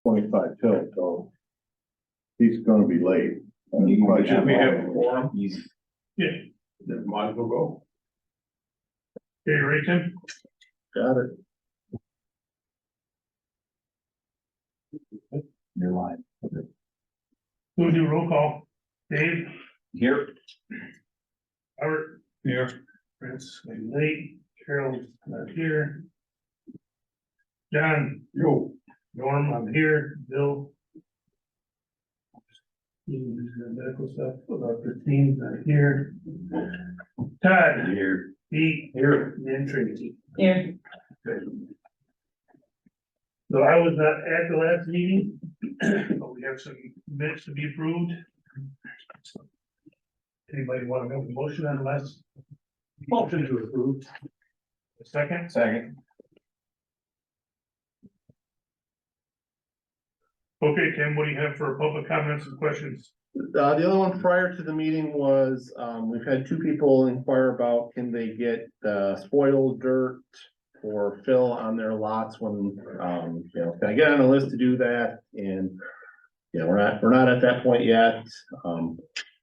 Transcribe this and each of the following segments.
25 till, so he's gonna be late. We Probably have should- a forum, Yeah, then might as well go. okay, you ready, Tim? Got it. You're live. We'll do roll call. Dave, Here. Robert. Here. Prince, late, Carol's not here. John, Yo. Norm, I'm here, Bill. Medical stuff, about Christine's not here. Todd, Here. Pete, Here. and Tracy. Here. So I was not at the last meeting, but we have some minutes to be approved. Anybody want to make a motion on the last? Motion to approve. A second? Second. Okay, Tim, what do you have for public comments and questions? The other one prior to the meeting was, we've had two people inquire about, can they get, spoiled dirt or fill on their lots when, can I get on a list to do that? And, we're not at that point yet.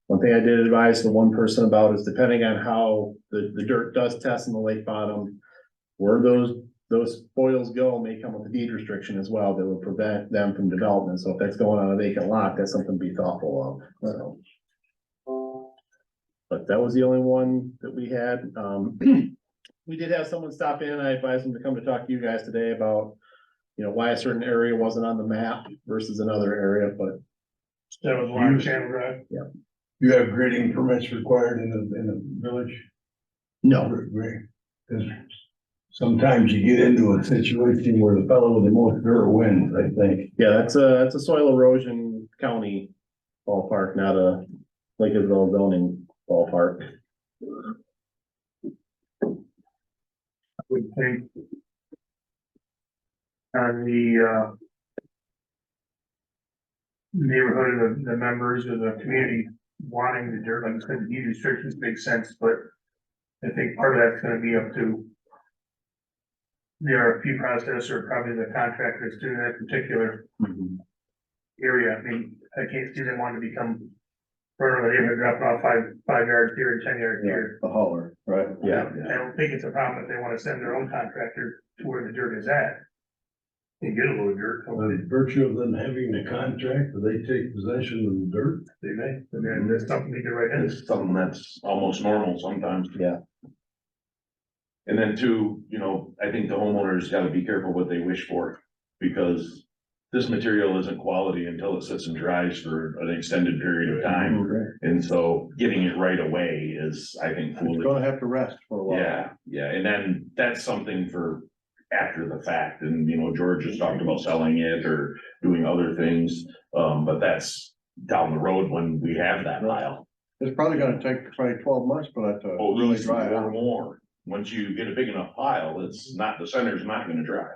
One thing I did advise the one person about is depending on how the dirt does test in the lake bottom, where those spoils go may come with a deed restriction as well that will prevent them from development. So if that's going on a vacant lot, that's something to be thoughtful of, so. But that was the only one that we had. We did have someone stop in. I advised them to come to talk to you guys today about, why a certain area wasn't on the map versus another area, but That was one Channel Drive. You have grading permits required in the village? no. Because sometimes you get into a situation where the fellow with the most dirt wins, I think. Yeah, that's a soil erosion county ballpark, not a Lake Isabel zoning ballpark. I would think. On the, neighborhood of the members of the community wanting the dirt, like I said, the deed restrictions make sense, but I think part of that's gonna be up to the RFP process or probably the contractor that's doing that particular area. I mean, I can't see them wanting to become part of a neighborhood dropping off five yards here and 10 yards here. The hauler, right? Yeah. I don't think it's a problem if they wanna send their own contractor to where the dirt is at. And get a little dirt, By virtue of them having the contract, do they take possession of the dirt? they may, and then there's something they can write in. It's something that's almost normal sometimes. Yeah. And then too, I think the homeowners gotta be careful what they wish for, because this material isn't quality until it sits and dries for an extended period of time. And so getting it right away is, I think, It's foolish. gonna have to rest for a while. Yeah, and then that's something for after the fact, and George has talked about selling it or doing other things, but that's down the road when we have that pile. It's probably gonna take 12 months for that to Oh, really easy dry or out. more, once you get a big enough pile, it's not, the center's not gonna dry.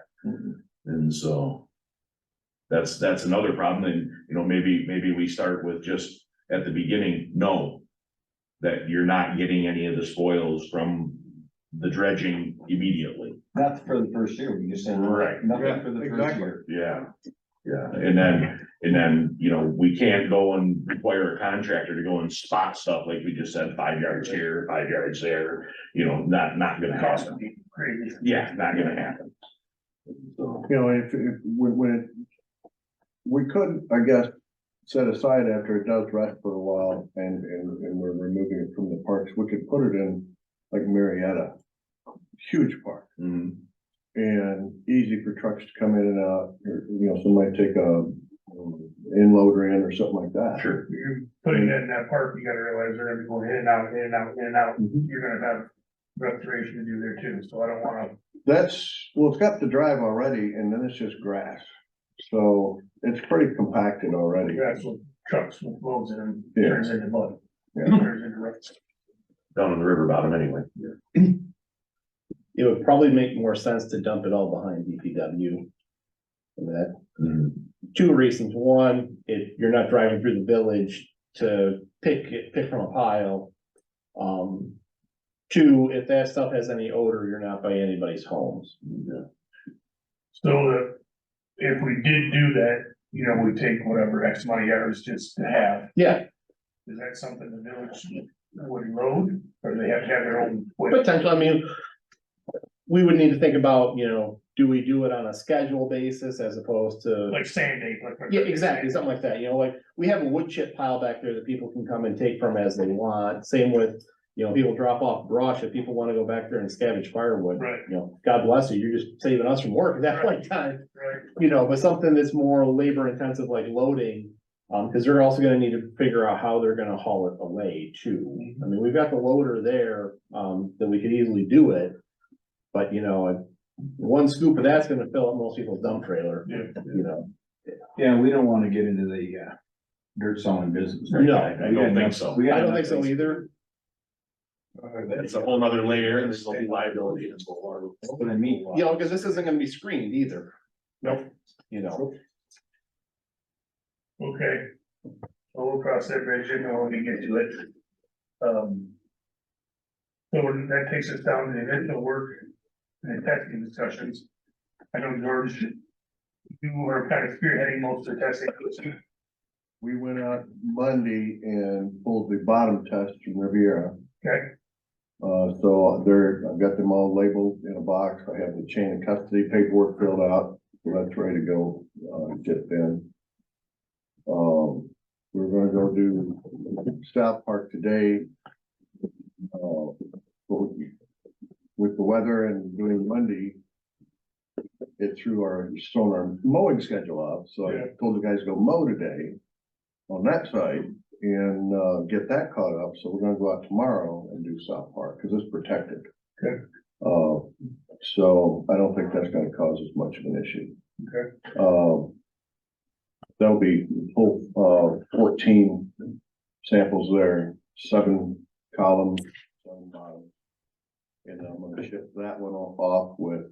And so that's another problem, and maybe we start with just at the beginning, know that you're not getting any of the spoils from the dredging immediately. Not for the first year, we just said. Right. Nothing for the first Exactly. year. Yeah, and then, we can't go and require a contractor to go and spot stuff, like we just said, 5 yards here, 5 yards there, not gonna happen. Crazy. Yeah, not gonna happen. So, If when we could, I guess, set aside after it does rest for a while and we're removing it from the parks, we could put it in like Marietta, huge park. mhm. And easy for trucks to come in and out, or, somebody take a inloader in or something like that. Sure. You're putting it in that park, you gotta realize they're gonna be going in and out, in and out, in and out. Mhm. You're gonna have restoration to do there too, so I don't wanna. It's got the drive already and then it's just grass. So it's pretty compacted already. That's what trucks with loads in them, Yeah. turns into mud. Yeah. Turns into ruts. Down on the river bottom anyway. It would probably make more sense to dump it all behind DPW. And that, Mhm. two reasons. One, if you're not driving through the village to pick from a pile. Two, if that stuff has any odor, you're not by anybody's homes. So if we did do that, you know, we take whatever X amount of yards just to have, Yeah, is that something the village would load, or they have to have their own? potential, I mean, we would need to think about, you know, do we do it on a schedule basis as opposed to? Like sand day, like. Yeah, exactly, something like that, you know, like, we have a wood chip pile back there that people can come and take from as they want, same with, you know, people drop off brush, if people wanna go back there and scavenge firewood. Right. You know, God bless you, you're just saving us from work at that point in time, Right, you know, but something that's more labor intensive like loading. Cause they're also gonna need to figure out how they're gonna haul it away too. I mean, we've got the loader there, that we could easily do it. But you know, one scoop of that's gonna fill up most people's dump trailer, yeah. you know. Yeah, we don't wanna get into the, dirt selling business. No, I don't think so. I don't think so either. It's a whole nother layer, and there's a liability. That's what I mean. You know, cause this isn't gonna be screened either. Nope. You know, Okay. So we'll cross that bridge and when we get to it. So that takes us down to the initial work and testing discussions. I know George, you were kind of spearheading most of the testing. We went out Monday and pulled the bottom test from Riviera. Okay, So there, I've got them all labeled in a box. I have the chain of custody paperwork filled out, so that's ready to go, get in. We're gonna go do South Park today. With the weather and doing Monday, it threw our mowing schedule up, so I Yeah. told the guys to go mow today on that side and get that caught up, so we're gonna go out tomorrow and do South Park, because it's protected. Okay. So I don't think that's gonna cause as much of an issue. okay, There'll be full, 14 samples there, 7 columns, 7 bottoms. And I'm gonna ship that one off with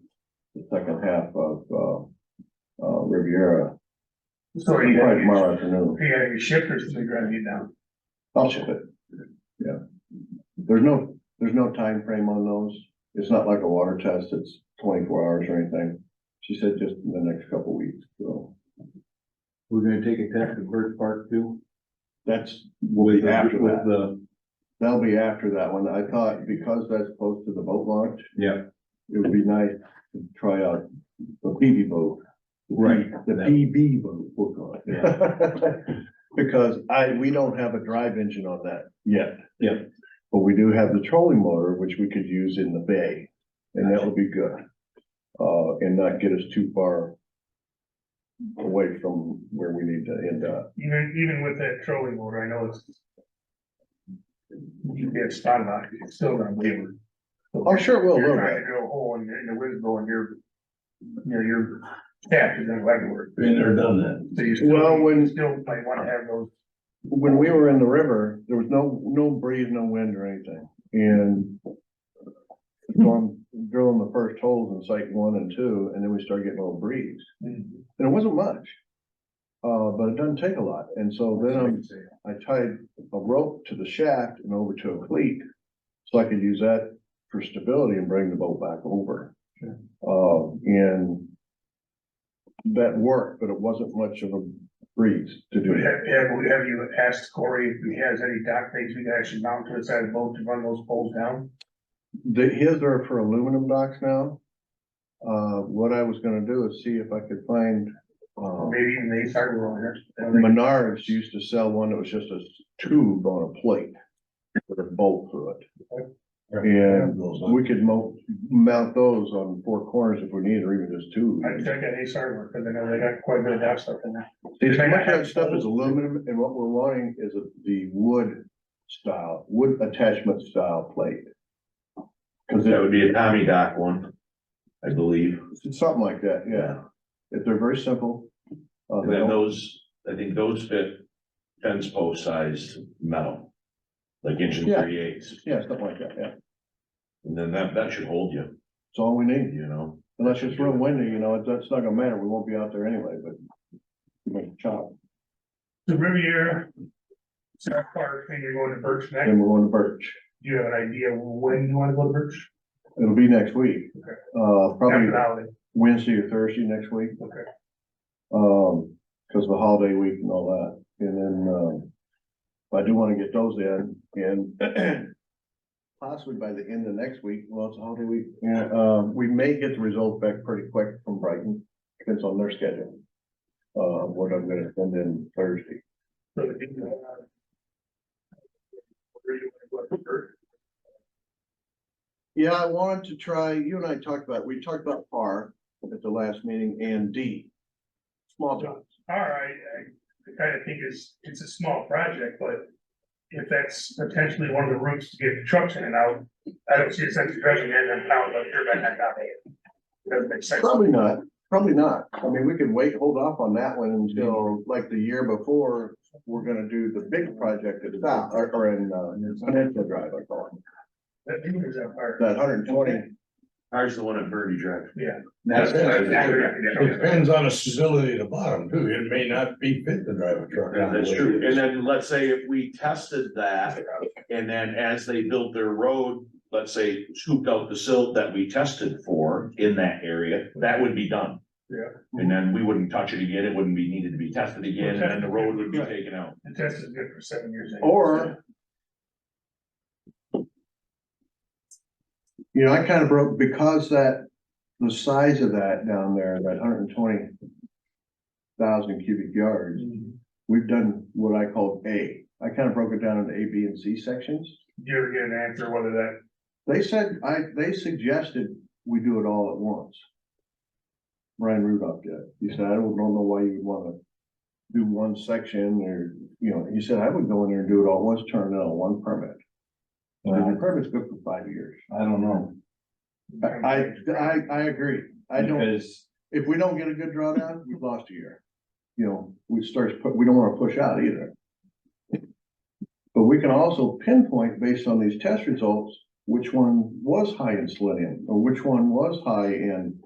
the second half of, Riviera, so probably you got tomorrow afternoon. your shifters to grind it down. I'll ship it. Yeah. There's no time frame on those. It's not like a water test. It's 24 hours or anything. She said just in the next couple weeks, so We're gonna take a test at Birch Park too. that's, will be after With that. the, That'll be after that one. I thought because that's close to the boat launch, yeah, it would be nice to try out the PB boat. right. The PB boat, we'll call it. Because we don't have a drive engine on that yet. Yeah. But we do have the trolling motor, which we could use in the bay, and that would be good. And not get us too far away from where we need to end up. Even with that trolling motor, I know it's. You get spot on it, it's still gonna labor. Oh, sure it will, a You're little trying bit. to drill a hole in the wind blowing your shaft is gonna go everywhere. Been there, done that. So you still, Well, when- you still might wanna have those. When we were in the river, there was no breeze, no wind or anything, and so I'm drilling the first holes in site 1 and 2, and then we started getting a little breeze, and it wasn't much. But it doesn't take a lot, and so then I tied a rope to the shaft and over to a cleat, so I could use that for stability and bring the boat back over. And that worked, but it wasn't much of a breeze to do that. Have you asked Corey if he has any dock things we can actually mount to the side of the boat to run those poles down? His are for aluminum docks now. What I was gonna do is see if I could find, Maybe even they start rolling it. Menards used to sell one that was just a tube on a plate with a bolt through it. And we could mount those on 4 corners if we need, or even just 2. I check at Ace Hardware, because I know they got quite a bit of dock stuff in there. See, so much of that stuff is aluminum, and what we're wanting is the wood attachment style plate. Cause That would be a Tommy Dock one, I believe. it's something like that, yeah. If they're very simple. And then I think those fit fence post sized metal. Like 1 Yeah. 3/8. Yeah, something like that, yeah. And then that should hold you, That's all we need. you know? Unless it's real windy, you know, that's not gonna matter. We won't be out there anyway, but we make a chop. The Riviera, South Park, and you're going to Birch next. Then we're going to Birch. Do you have an idea when you wanna go to Birch? It'll be next week. Okay. Probably After the holiday. Wednesday or Thursday next week. Okay. Cause of the holiday week and all that, and then, I do wanna get those in, and possibly by the end of next week, well, it's a holiday week, yeah, we may get the results back pretty quick from Brighton, depends on their schedule. What I'm gonna send in Thursday. So the people, where you wanna go first? Yeah, I wanted to try, you and I talked about, we talked about R at the last meeting and D. Small jobs. All right, I kind of think it's a small project, but if that's potentially one of the routes to get the trucks in and out, I don't see a sense of dredging it and pound up here back on top of it. Doesn't make sense. Probably not. I mean, we could hold off on that one until like the year before, we're gonna do the big project at South, or in, Peninsula Drive, I call it. That is that part. That 120. Ours the one at Birdie Drive. Yeah. That's it. Yeah. It depends on the stability of the bottom too. It may not be fit to drive a truck. down the That's way true, it and is. then let's say if we tested that, and then as they built their road, let's say scooped out the silt that we tested for in that area, that would be done. Yeah. And then we wouldn't touch it again, it wouldn't be needed to be tested again, and then the road would be taken out. The test is good for 7 years. Or, you know, I kind of broke, because the size of that down there, that 120,000 cubic yards, we've done what I called A. I kind of broke it down into A, B, and C sections. Do you ever get an answer whether that, They suggested we do it all at once. Brian Rudolph did. He said, I don't know why you would wanna do one section, or, you know, he said, I would go in there and do it all at once, turn it on one permit. And the permit's good for 5 years. I don't know, I agree. I don't, because if we don't get a good drawdown, we've lost a year. You know, we don't wanna push out either. But we can also pinpoint based on these test results, which one was high in selenium, or which one was high in.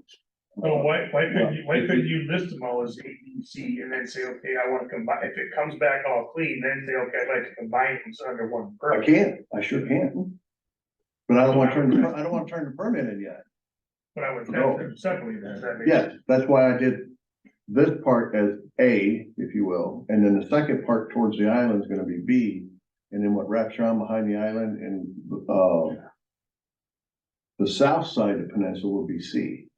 oh, why couldn't you list them all as A, B, C, and then say, okay, I wanna combine, if it comes back all clean, then say, okay, I'd like to combine them under one I permit. sure can. But I don't wanna turn the permit in yet. But I would test them separately, then, that makes Yes, that's why I did this part as A, if you will, and then the second part towards the island is gonna be B. And then what wraps around behind the island and, the south side of the peninsula will be C.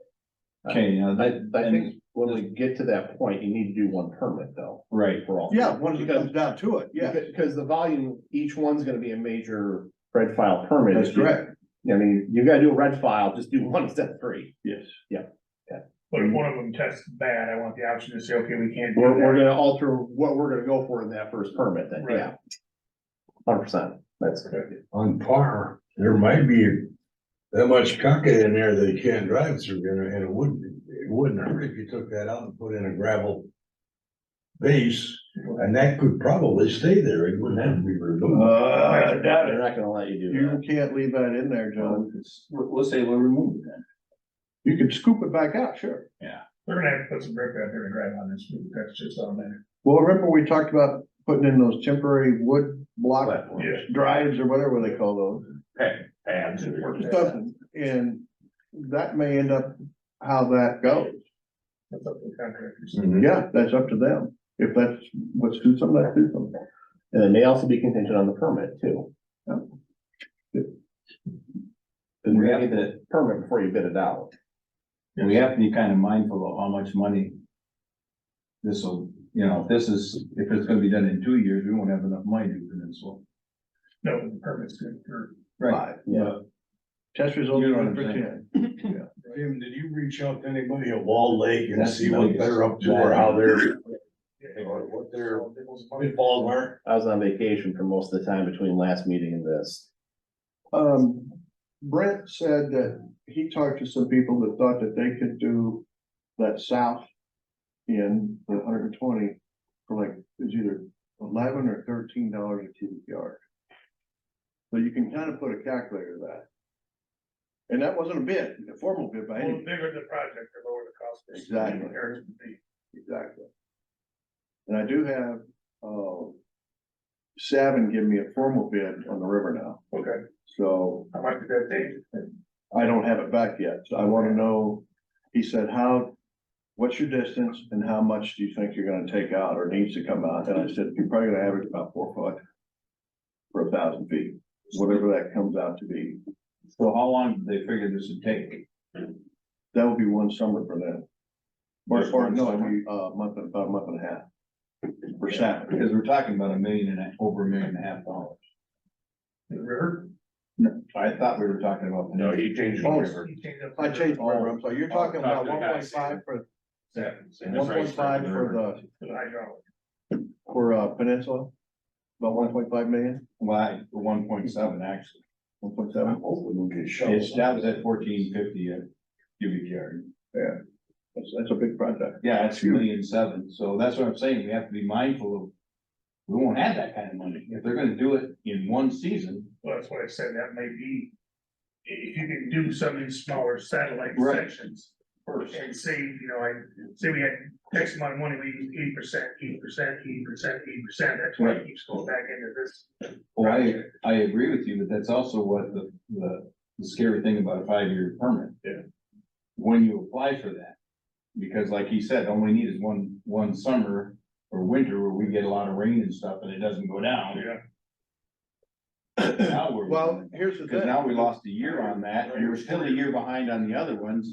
okay, you know, I that, think when we get to that point, you need to do one permit though. right, For all. Yeah, once it comes down to it, yeah, Because the volume, each one's gonna be a major red file permit. that's correct, I mean, you gotta do a red file, just do one instead of three. yes. But if one of them tests bad, I want the option to say, okay, we can't do We're that. gonna alter what we're gonna go for in that first permit then, Right. yeah. 100%, that's Okay. On par, there might be that much concrete in there that you can't drive through, and it wouldn't hurt if you took that out and put in a gravel base, and that could probably stay there, it wouldn't have to be removed. I doubt they're it. not gonna let you do You that. can't leave that in there, John. we'll say we'll remove it then. You could scoop it back out, sure. We're gonna have to put some brick out there and drive on this, that's just on there. Well, remember we talked about putting in those temporary wood block Platforms. Yeah. drives or whatever they call those. Pads. Something, and that may end up how that goes. That's up to the contractors. Yeah, that's up to them. If that's what suits them, that suits them. And it may also be contingent on the permit too. Yeah. Cause you're gonna get the permit before you bid it out. We have to be kind of mindful of how much money this will, you know, if it's gonna be done in 2 years, we won't have enough money to do peninsula. No, the permit's good for, Right. Yeah. Test results You know are what good I'm for 10. Jim, did you reach out to anybody at Wall Lake and That's see the what biggest they're up to, or how they're, or what their pitfalls are? I was on vacation for most of the time between last meeting and this. Brent said that he talked to some people that thought that they could do that south in the 120 for like, it's either $11 or $13 a cubic yard. So you can kind of put a calculator to that. And that wasn't a bid, a formal bid by well, any. the bigger the project, the lower the cost. is. Exactly. Comparison would be. Exactly. And I do have, Savin give me a formal bid on the river now, Okay, so how much did that take? I don't have it back yet, so I wanna know, he said, how what's your distance and how much do you think you're gonna take out or needs to come out? And I said, you're probably gonna average about 4 foot for 1,000 feet, whatever that comes out to be. So how long did they figure this would take? That would be one summer for them. Just Or one no, summer? it'd be about a month and a half. For salmon. Because we're talking about over $1.5 million. The river. No, I thought we were talking about. No, he changed the Oh, river. You changed up I the changed river my room, so you're talking about Talking one about point five for, And one the point price five of the for river. to the hydraulic. Peninsula? About 1.5 million, Why, 1.7 actually. 1.7? Hopefully we'll get shoveled. That was at 1450 a cubic yard. That's a big project. Yeah, it's 1.7 million, so that's what I'm saying, we have to be mindful of. We won't have that kind of money, if they're gonna do it in one season. Well, that's why I said that may be, if you can do some of these smaller satellite Right. sections. First, and say, say we had X amount of money, we used 8%, 8%, 8%, 8%, that's why it keeps going back into this. Well, I agree with you, but that's also what the scary thing about a 5-year permit. Yeah. When you apply for that, because like he said, all we need is one summer or winter where we get a lot of rain and stuff and it doesn't go down. Yeah, Now we're. Well, here's the Because thing. now we lost a year on that, and we're still a year behind on the other ones.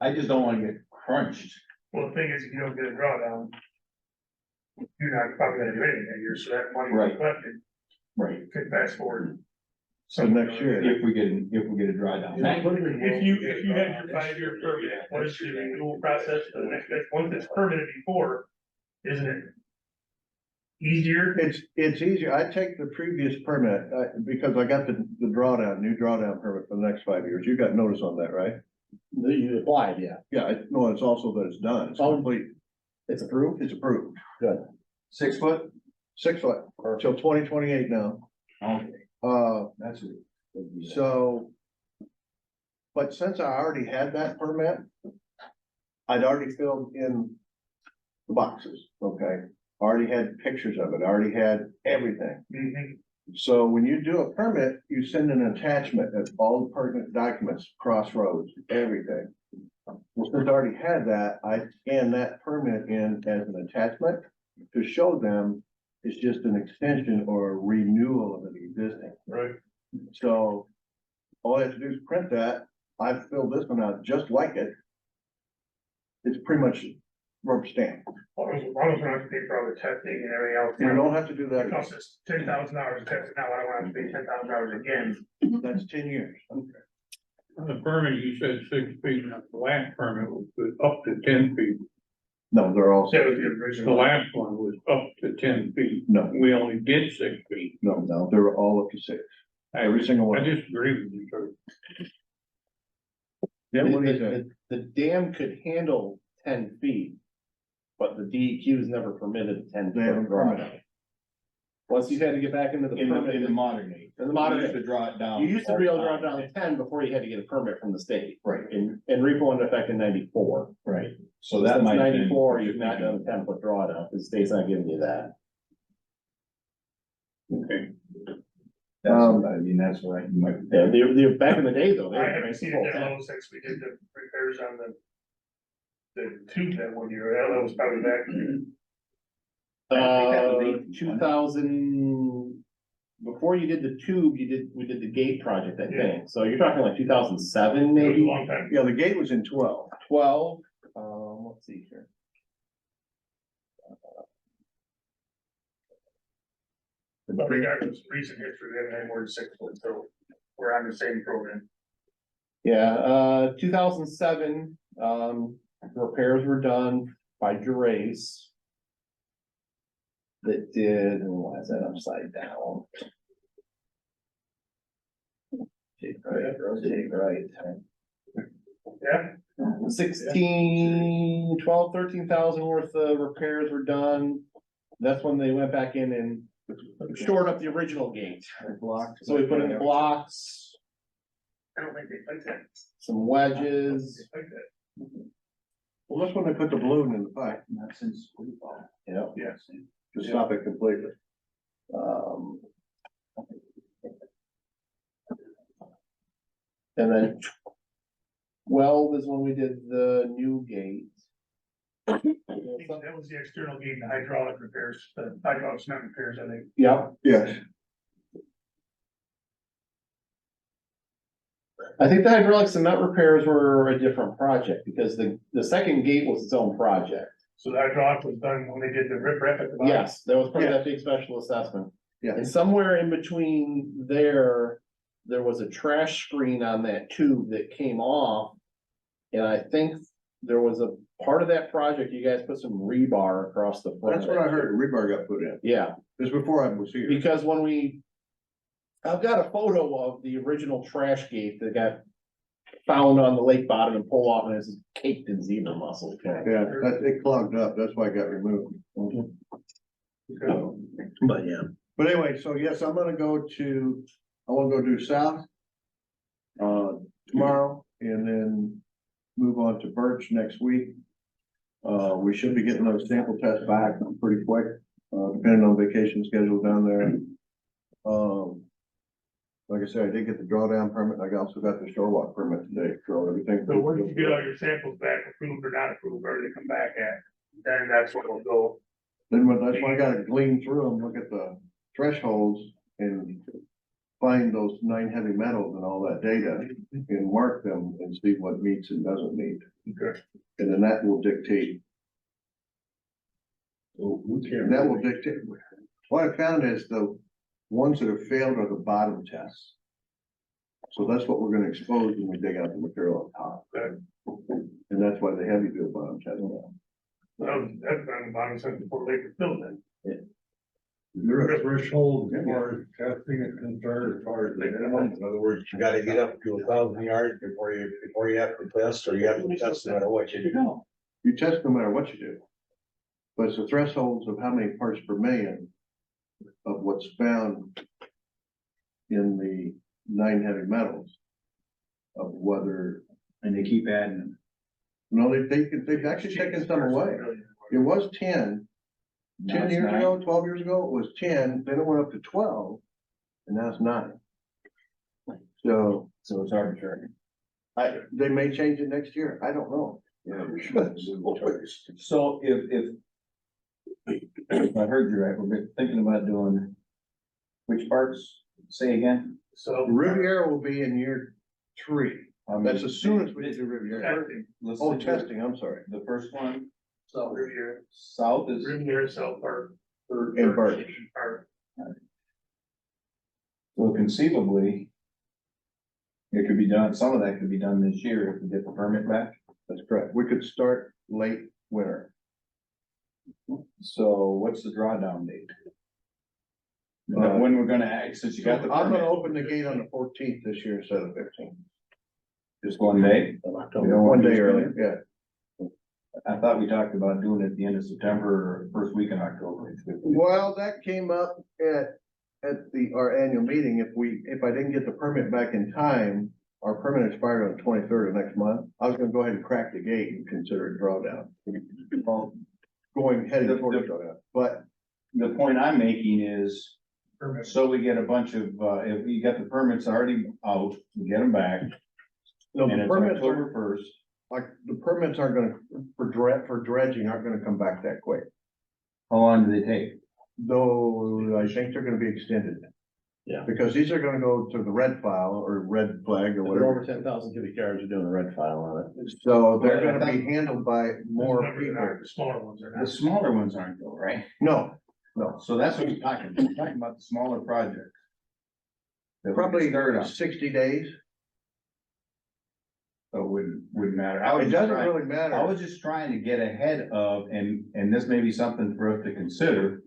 I just don't wanna get crunched. well, the thing is, if you don't get a drawdown. You're not probably gonna do anything that year, so that money Right. collected Right. could fast forward. So next year. If we get a drawdown. If you had your 5-year permit, what is the renewal process for the next, once it's permitted before, isn't it? Easier? It's easier, I take the previous permit, because I got the new drawdown permit for the next 5 years, you got notice on that, right? You applied, yeah. Yeah, no, it's also that it's done, it's Oh. complete, It's approved? it's approved, 6 foot? 6 foot, till 2028 now, Okay, that's it. so. But since I already had that permit, I'd already filled in the boxes, okay? Already had pictures of it, already had everything. Mhm. So when you do a permit, you send an attachment of all the pertinent documents, crossroads, everything. Well, since I already had that, I scanned that permit in as an attachment to show them it's just an extension or a renewal of an existing. Right. So all I have to do is print that. I filled this one out just like it. It's pretty much rubber stamp. As long as we don't have to pay for all the testing and everything else. You don't have to do It that. costs us $10,000 to test it now, I don't have to pay $10,000 again. That's 10 years. On the permit, you said 6 feet, and the last permit was up to 10 feet. No, they're all. That was the The original. last one was up to 10 feet. No, We only did 6 feet. no, they were all up to 6. Every single I one. disagree with you, sir. Yeah, what do you The- think? The dam could handle 10 feet, but the DEQ's never permitted 10 They haven't foot drawdown. permitted. Once you had to get back into the In the permit, modern age. in the modern We used age. to draw it down. You used to be able to all draw the time. down 10 before you had to get a permit from the state. Right. And REPO went into effect in 94. Right, so that Since might. have been 94, you've 50 not done a 10 foot drawdown, because the state's not giving you that. Okay. That's what I mean, that's what you might. Yeah, back in the day though. they I were haven't paying seen full it that 10. low since we did the repairs on the tube that one year, that was probably back. I think that was 8, 2000, before you did the tube, we did the gate project, I Yeah. think. So you're talking like 2007, It was a maybe long time. Yeah, the gate was in 12. 12. Let's see here. But regardless, recent history, we haven't had more than 6 foot, so we're on the same program. Yeah, 2007, repairs were done by Gerace. That did, and why is that upside down? Take right. Yeah, 13,000 worth of repairs were done. That's when they went back in and shored up the original gate. So we put in the blocks, I don't think they like that. some wedges. They like that. Well, that's when they put the balloon in the pipe, Not since football. Yep. Yes. to stop it completely. And then 12 is when we did the new gate. That was the external gate, the hydraulic repairs, the hydraulic cement repairs, I think. Yeah, Yes. I think the hydraulic cement repairs were a different project because the second gate was its own project. So the hydraulic was done when they did the rip at the bottom. Yes, that was part of that big special assessment. Yeah. And somewhere in between there was a trash screen on that tube that came off. And I think there was a part of that project, you guys put some rebar across the front. That's what I heard, rebar got put in. Yeah, This was before I was here. because I've got a photo of the original trash gate that got found on the lake bottom and pulled off and it's caked in zebra mussel. Yeah, it clogged up, that's why it got removed. But yeah. But anyway, so yes, I'm gonna go to, I wanna go do south. Tomorrow and then move on to Birch next week. We should be getting those sample tests back pretty quick, depending on vacation schedule down there. Like I said, I did get the drawdown permit, I also got the shore walk permit today, so everything. So once you get all your samples back, approved or not approved, or they come back at, then that's what will go. Then that's why I gotta glean through them, look at the thresholds and find those 9 heavy metals and all that data and mark them and see what meets and doesn't meet. Okay. And then that will dictate, that will dictate. What I found is the ones that have failed are the bottom tests. So that's what we're gonna expose when we dig out the material on top. Okay. And that's why the heavy do a bottom test. That's on the bottom side before they can fill that. There a threshold as far as testing is concerned, as far as the minimum? In other words, you gotta get up to 1,000 yards before you have to test, or you have to test no matter what you do. You test no matter what you do. But it's the thresholds of how many parts per million of what's found in the 9 heavy metals. Of whether, And they keep adding them. no, they've actually taken some away. It was 10. Now 10 it's years 9. ago, 12 years ago, it was 10, then it went up to 12, and now it's 9. So, So it's arbitrary. they may change it next year, I don't know. So if I heard you right, we're thinking about doing which parts, say again? So. Riviera will be in year 3, that's as soon as we do Riviera. Testing, Let's Oh, do testing, I'm sorry. The first one, so Riviera, south is, Riviera South Park. And Birch. Park. so conceivably, it could be done, some of that could be done this year if we get the permit back. That's correct. We could start late winter. So what's the drawdown date? When we're gonna act, since you got the I'm gonna permit, open the gate on the 14th this year instead of 15th. just one day? One day earlier, yeah. I thought we talked about doing it at the end of September or first week in October. Well, that came up at our annual meeting. If I didn't get the permit back in time, our permit expired on the 23rd of next month. I was gonna go ahead and crack the gate and consider it drawdown. Going heading toward the drawdown, but The point I'm making is, Permit. so we get a bunch of, if you got the permits already out, we get them back, no, and the it's permits are, October first. like, the permits aren't gonna, for dredging aren't gonna come back that quick. How long do they take? Though I think they're gonna be extended. Yeah. Because these are gonna go to the red file or red flag or If they're over whatever. 10,000 cubic yards, you're doing a red file on it. So they're Well, I gonna be handled by more people. The smaller ones are The not. smaller ones aren't though, right? No, So that's what we're talking about, we're talking about the smaller projects. that we can probably start on, 60 days. so it wouldn't matter. I was It just doesn't trying- really I matter. was just trying to get ahead of, and this may be something for us to consider.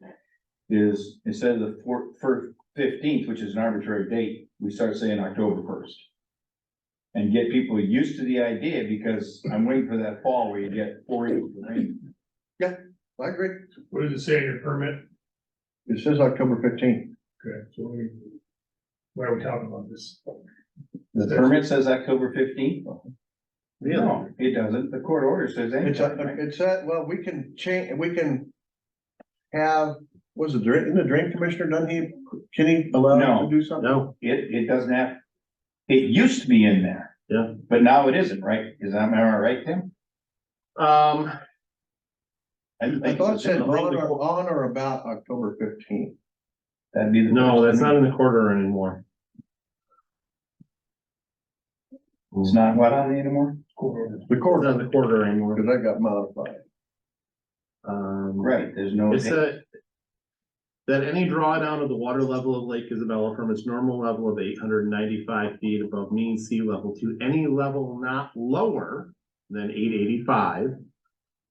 Is instead of the first 15th, which is an arbitrary date, we start saying October 1st. And get people used to the idea, because I'm waiting for that fall where you get 4 inches of rain. I agree. What does it say in your permit? It says October 15th. Okay, so why are we talking about this? The permit says October 15th? Really? No, it doesn't, the court order says anything, right? It's that, well, we can change, we can have, was it, in the drain commissioner, can he allow us No. to do something? No, It doesn't have, it used to be in there. Yeah. But now it isn't, right? Am I right, Tim? I thought it said on or about October 15th. That'd be the. No, that's not in the quarter anymore. It's not what on anymore? The It's quarter, not the quarter anymore. because that got modified. Right, there's no. It said that any drawdown of the water level of Lake Isabella from its normal level of 895 feet above mean sea level to any level not lower than 885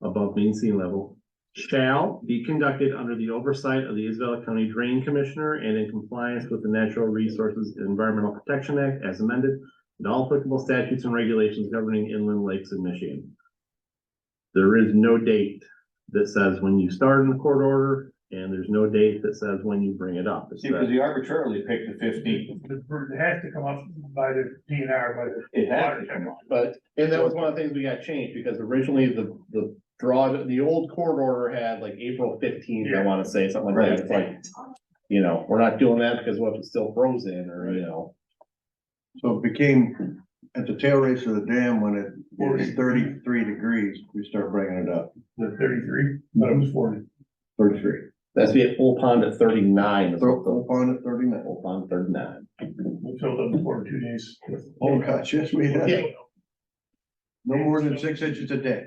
above mean sea level shall be conducted under the oversight of the Isabella County Drain Commissioner and in compliance with the Natural Resources and Environmental Protection Act as amended and all applicable statutes and regulations governing inland lakes in Michigan. There is no date that says when you start in the court order, and there's no date that says when you bring it up. It's See, because that- you arbitrarily picked the 15th. It has to come up by the DNR, by the. It has to come up. But, and that was one of the things we got changed, because originally the old court order had like April 15th, I wanna say, something like that. It's like, you know, we're not doing that because what if it's still frozen, or, you know. So it became, at the tail race of the dam, when it was 33 degrees, we start bringing it up. The 33, but it was 40. 33. That's be at full pond at 39. Full pond at 39. Full pond 39. We filled up before 2 days. Oh, gosh, yes, we Yeah. had. No more than 6 inches a day.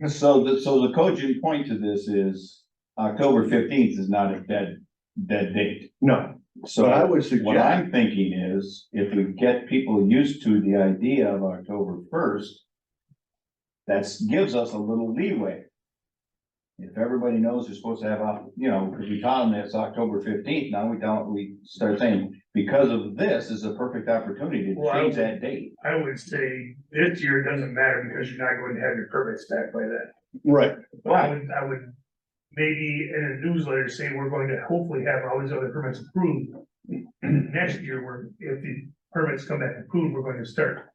So the cogent point to this is October 15th is not a dead date. No, So but I would what suggest, I'm thinking is if we get people used to the idea of October 1st, that gives us a little leeway. If everybody knows they're supposed to have, because we taught them it's October 15th, now we start saying, because of this is a perfect opportunity to Well, change that date. I would say this year it doesn't matter because you're not going to have your permits back by then. right, But I would maybe in a newsletter say we're going to hopefully have all these other permits approved. Next year, if the permits come back approved, we're going to start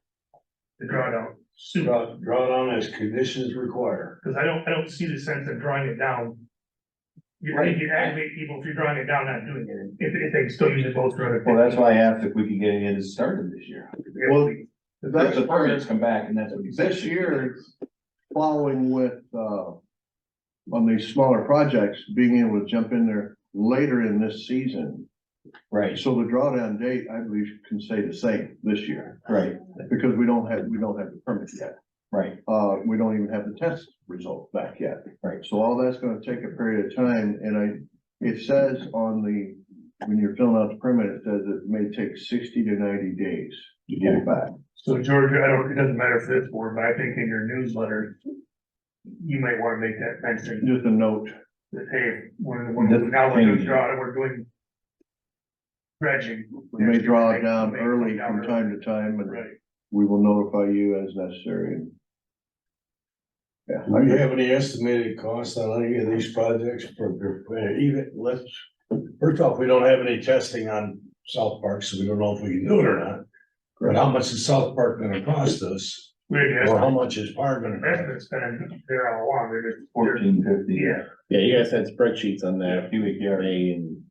the drawdown soon. Draw it on as conditions require. Cause I don't see the sense of drawing it down. You Right. aggravate people if you're drawing it down, not doing it, if they still use it both for other. Well, that's why I asked if we could get it started this year. Well, If that's the permits come back and that's what he said. this year, following with, on these smaller projects, being able to jump in there later in this season. Right, So the drawdown date, I believe, can stay the same this year, right, because we don't have the permit yet. right. We don't even have the test results back yet. Right. So all that's gonna take a period of time, and it says on when you're filling out the permit, it says it may take 60 to 90 days to get it back. So George, it doesn't matter for this board, but I think in your newsletter, you might wanna make that mention, Just a note, that, hey, now we're doing draw, we're doing dredging. we may draw it down early from time to time, and Right. we will notify you as necessary. Yeah, Do you have any estimated costs on any of these projects first off, we don't have any testing on South Park, so we don't know if we can do it or not. But how much is South Park gonna cost us, or how much is Park gonna cost? Estimate's been there all along, they're just. 1450. Yeah. Yeah, you guys had spreadsheets on that. Cubic yard. And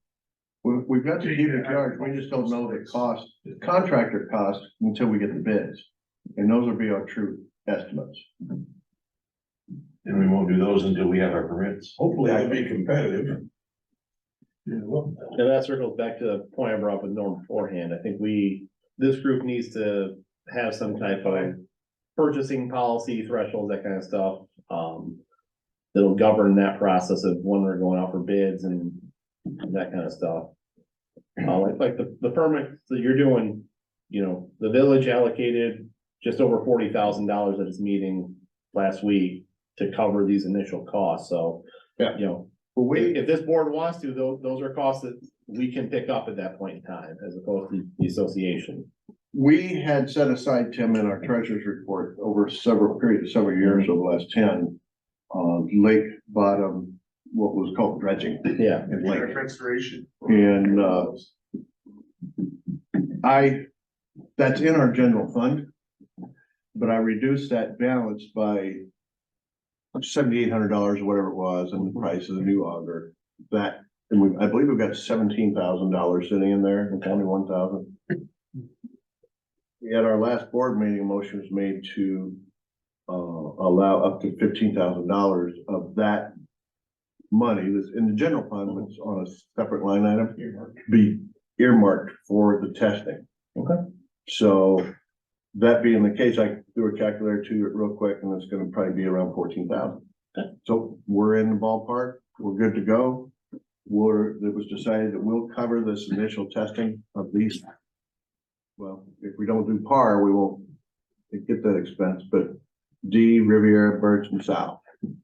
we've got the cubic yards, we just don't know the cost, the contractor cost until we get the bids. And those will be our true estimates. And we won't do those until we have our permits. Hopefully it'll be competitive. And that circles back to the point I brought up with Norm beforehand. I think this group needs to have some type of purchasing policy thresholds, that kind of stuff. That'll govern that process of when we're going out for bids and that kind of stuff. Like the permits that you're doing, the village allocated just over $40,000 at its meeting last week to cover these initial costs. So, Yeah. if this board wants to, those are costs that we can pick up at that point in time, as opposed to the association. We had set aside, Tim, in our treasurer's report over several years, over the last 10, lake bottom, what was called dredging. Yeah. in lake. Restoration. And, that's in our general fund. But I reduced that balance by $7,800 or whatever it was, and the price of the new auger. I believe we've got $17,000 sitting in there, and 21,000. We had our last board meeting, a motion was made to allow up to $15,000 of that money that's in the general fund, but it's on a separate line item, be earmarked for the testing. Okay. So that being the case, I threw a calculator to it real quick and it's gonna probably be around 14,000. Okay. So we're in the ballpark, we're good to go. It was decided that we'll cover this initial testing of these. Well, if we don't do par, we won't get that expense, but D, Riviera, Birch and South.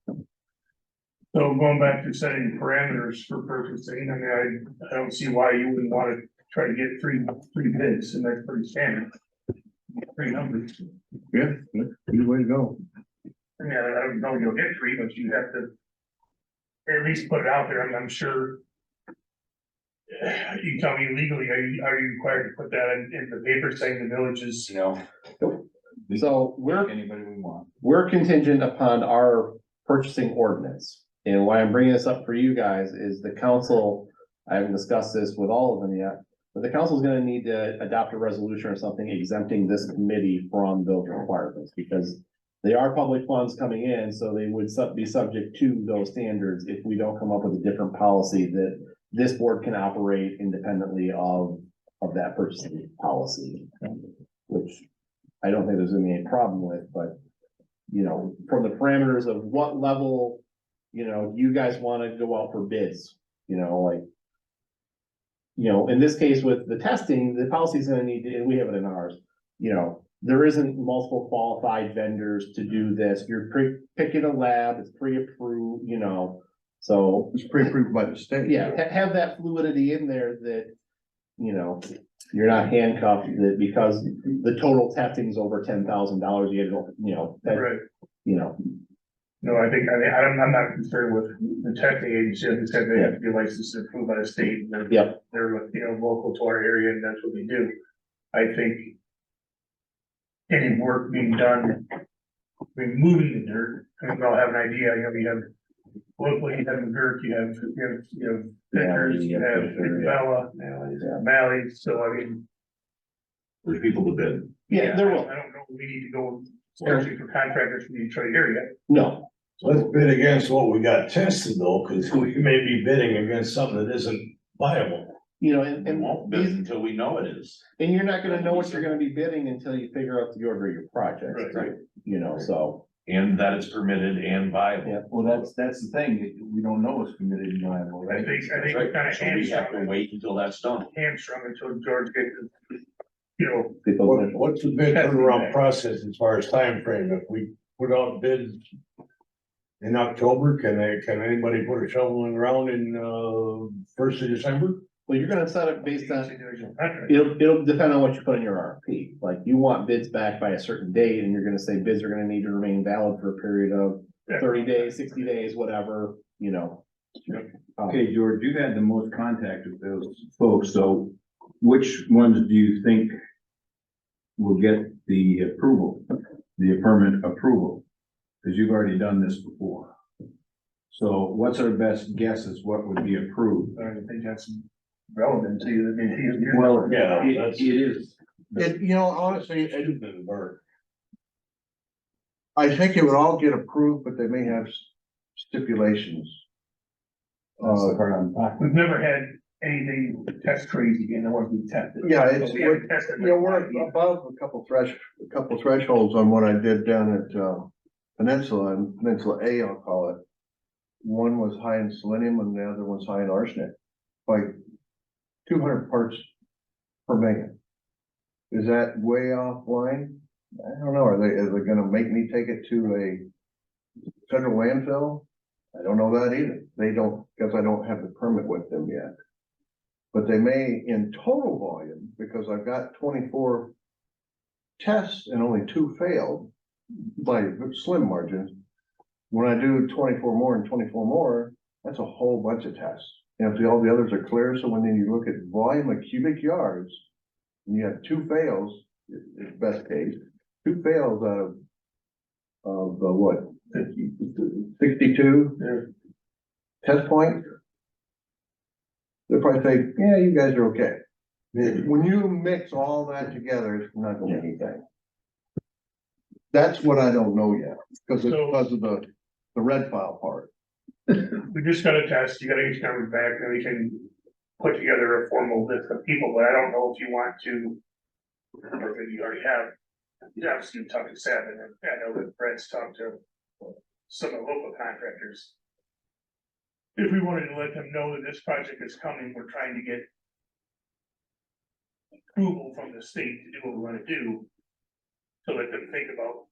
So going back to setting parameters for purchasing, I mean, I don't see why you wouldn't wanna try to get three bids, and that's pretty standard. 3 numbers. Yeah, good way to go. I mean, I don't know you'll get 3, but you have to at least put it out there. I'm sure. You tell me legally, are you required to put that in the paper saying the village is? No. So we're Anybody we want. we're contingent upon our purchasing ordinance. And why I'm bringing this up for you guys is the council, I haven't discussed this with all of them yet, but the council is gonna need to adopt a resolution or something exempting this committee from those requirements, because they are public funds coming in, so they would be subject to those standards if we don't come up with a different policy that this board can operate independently of that purchasing policy, which I don't think there's gonna be any problem with, but you know, from the parameters of what level, you know, you guys wanna go out for bids, you know, like. You know, in this case with the testing, the policy is gonna need to, and we have it in ours, you know, there isn't multiple qualified vendors to do this. You're picking a lab, it's pre-approved, you know, so. It's pre-approved by the state. Yeah, have that fluidity in there that, you know, you're not handcuffed that because the total testing is over $10,000, you know, Right. you know, No, I think, I'm not concerned with the testing agency. I just said they have to be licensed and approved by the state. And Yep. they're, you know, local to our area, and that's what they do. I think any work being done, removing the dirt, I mean, we all have an idea, you know, you have locally, you have dirt, you have Vickers, you have Bella, Mally's, so I mean. There's people to bid. yeah, there will, I don't know, we need to go searching for contractors from the Detroit area. no, Let's bid against what we got tested though, cause we may be bidding against something that isn't viable. you know, And we won't bid until we know it is. and you're not gonna know what you're gonna be bidding until you figure out the order of your project, Right. you know, so. And that it's permitted and viable. Yeah. Well, that's the thing, we don't know what's committed and viable, I right? think That's we're right. kind of So we have to wait until that's done. hamstrung until George gets, you know, get those- What's the bid turnaround process as far as time frame? If we put out bids in October, can anybody put a shovel in the ground in, 1st of December? Well, you're gonna set it based on, it'll depend on what you put in your RFP, like you want bids back by a certain date, and you're gonna say bids are gonna need to remain valid for a period of 30 days, 60 days, whatever, you know. Okay, George, you've had the most contact with those folks, so which ones do you think will get the approval, the permit approval? Because you've already done this before. So what's our best guess as what would be approved? I think that's relevant to you. I mean, Well, Yeah, it that's- is. You know, honestly, Should've been Bert. I think it would all get approved, but they may have stipulations. That's the part I'm talking. we've never had anything test crazy in the ones we tested. Yeah, it's, We haven't tested you know, we're above a couple thresholds on what I did down at, Peninsula, and Peninsula A, I'll call it. One was high in selenium and the other one's high in arsenic, like 200 parts per million. Is that way offline? I don't know, is they gonna make me take it to a federal landfill? I don't know that either. They don't, because I don't have the permit with them yet. But they may in total volume, because I've got 24 tests and only 2 failed by slim margins. When I do 24 more and 24 more, that's a whole bunch of tests. And if all the others are clear, so when then you look at volume of cubic yards, and you have 2 fails, it's best case, 2 fails out of what, 62 test points. They'll probably say, yeah, you guys are okay. When you mix all that together, it's not gonna be anything. That's what I don't know yet, because of the red file part. We just gotta test, you gotta get your numbers back, then we can put together a formal list of people, but I don't know if you want to. Or maybe you already have, you obviously talked to Savin, and I know that Brett's talked to some of the local contractors. If we wanted to let them know that this project is coming, we're trying to get approval from the state to do what we wanna do. To let them think about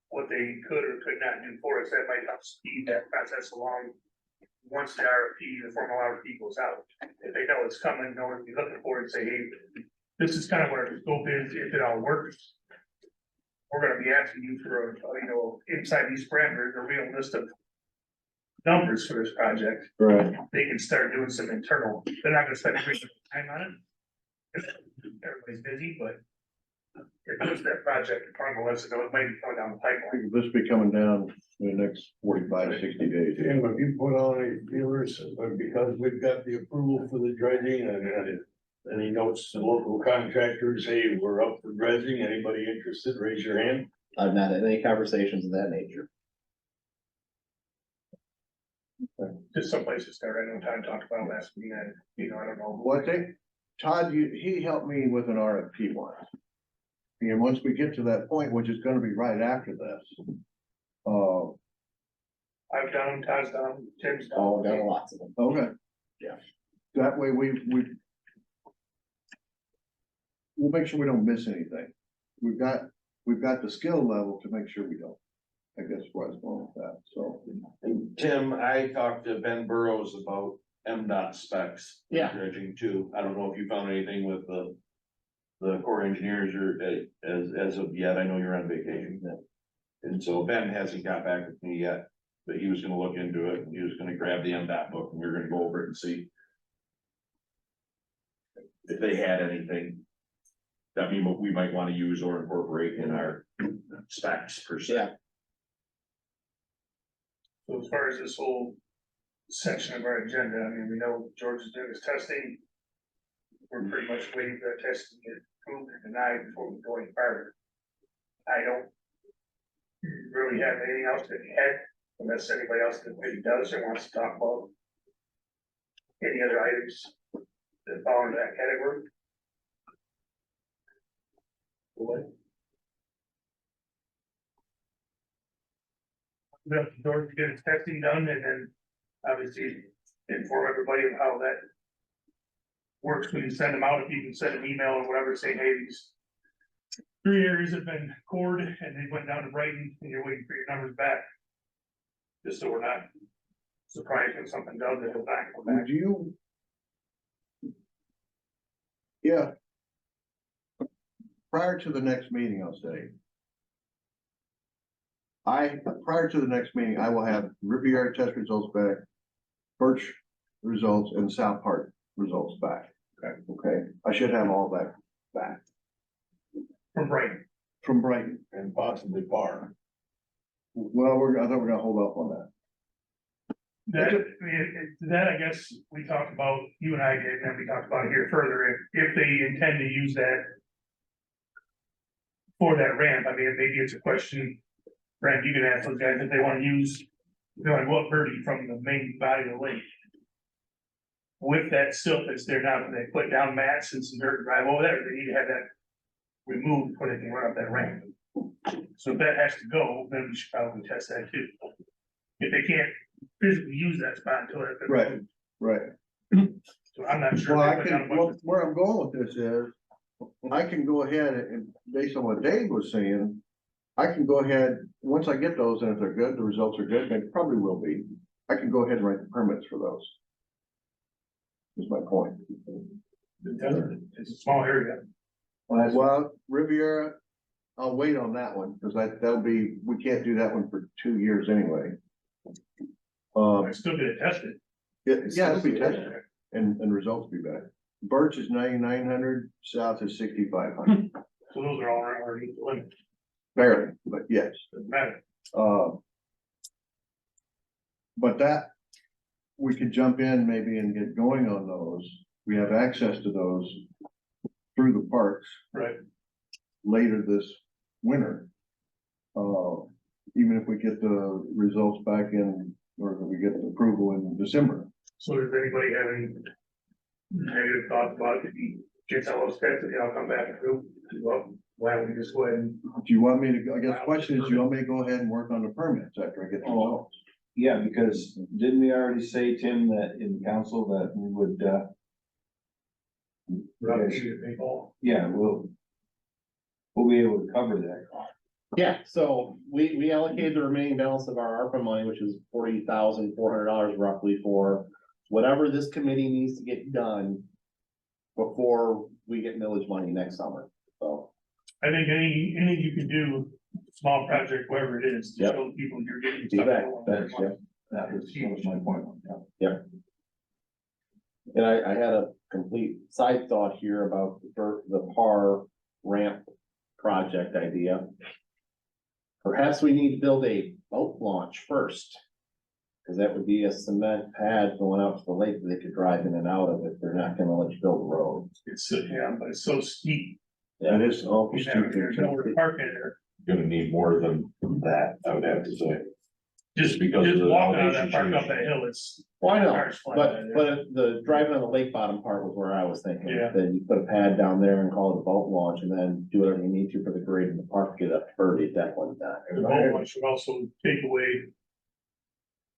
what they could or could not do for us, that might help speed that process along. Once the RFP, the formal RFP goes out, if they know it's coming, know what to be looking for and say, hey, this is kind of what our scope is, if it all works. We're gonna be asking you for a, inside these parameters, a real list of numbers for this project. Right. They can start doing some internal, they're not gonna spend a great time on it. Everybody's busy, but if it's that project, probably lets it know it might be coming down the pipeline. This be coming down in the next 45, 60 days. And if you put on any feelers, because we've got the approval for the dredging and any notes to local contractors, hey, we're up for dredging, anybody interested, raise your hand. I've not had any conversations of that nature. Just someplace to start. I know Todd talked about last week, and, I don't know. Well, I think, Todd, he helped me with an RFP once. And once we get to that point, which is gonna be right after this. I've done them, Todd's done them, Tim's done Oh, them. got lots of them. Okay. Yeah. That way we'll make sure we don't miss anything. We've got the skill level to make sure we don't. I guess where I was going with that, so. And Tim, I talked to Ben Burrows about MDOT specs. for Yeah. Dredging too. I don't know if you found anything with the Corps engineers or as of yet. I know you're on vacation. And so Ben hasn't got back with me yet, but he was gonna look into it. He was gonna grab the MDOT book and we were gonna go over it and see if they had anything that we might wanna use or incorporate in our specs per se. Yeah. So as far as this whole section of our agenda, I mean, we know George is doing his testing. We're pretty much waiting for that test to get approved or denied before we go any further. I don't really have anything else to add, unless anybody else that maybe does or wants to talk about any other items that fall into that category. We have George to get his testing done and then obviously inform everybody of how that works when you send them out. If you can send an email or whatever saying, hey, these 3 areas have been cored and they went down to Brighton and you're waiting for your numbers back. Just so we're not surprised when something does, it'll back. Would you? Yeah. Prior to the next meeting, I'll say. Prior to the next meeting, I will have Riviera test results back, Birch results and South Park results back. Okay, I should have all that back From Brighton. from Brighton. And possibly Bar. Well, I thought we're gonna hold off on that. That, I guess, we talked about, you and I did, and then we talked about it here further, if they intend to use that for that ramp, I mean, maybe it's a question, Brent, you can ask those guys if they wanna use, what birdie from the main body of the lake. With that silt that's there now, when they put down mats and some dirt to drive over there, they need to have that removed before they can run up that ramp. So if that has to go, then we should probably test that too. If they can't physically use that spot until it. Right. Right. So I'm not sure. Well, if they put down a bunch of- where I'm going with this is, I can go ahead and, based on what Dave was saying, I can go ahead, once I get those, and if they're good, the results are good, they probably will be, I can go ahead and write the permits for those. Is my point. It's a small area. Well, Riviera, I'll wait on that one, because we can't do that one for 2 years anyway. I still get it tested. Yeah, it'll be tested, and results be back. Birch is 9,900, South is 6,500, So those are all around underneath the limit. barely, but yes. Doesn't matter. But that, we could jump in maybe and get going on those. We have access to those through the parks Right. later this winter. Even if we get the results back in or that we get the approval in December. So does anybody have any negative thoughts about it? If he gets all those specs, I'll come back and do, well, why don't we just go ahead and. Do you want me to, I guess the question is, do you want me to go ahead and work on the permits after I get the results? Yeah, because didn't we already say, Tim, that in council that we would, yeah, we'll be able to cover that cost. Yeah, so we allocated the remaining balance of our ARPA money, which is $40,400 roughly for whatever this committee needs to get done before we get millage money next summer, so. I think anything you can do, small project, whatever it is, to Yep. show people you're getting. stuff Exactly, going. That was my point. Yeah. And I had a complete side thought here about the PAR ramp project idea. Perhaps we need to build a boat launch first. Cause that would be a cement pad going out to the lake that they could drive in and out of if they're not gonna let you build a road. It's so, yeah, but it's so steep. That is awful You know, there's stupid. nowhere to park in there. Gonna need more than that, I would have to say. Just Because of the walking out of that elevation park up change. that hill, it's. Well, I know, cars flying by there. but the driving on the lake bottom part was where I was thinking. Yeah. Then you put a pad down there and call it a boat launch and then do whatever you need to for the grade in the park, get up to 30 at that point in time. The boat launch should also take away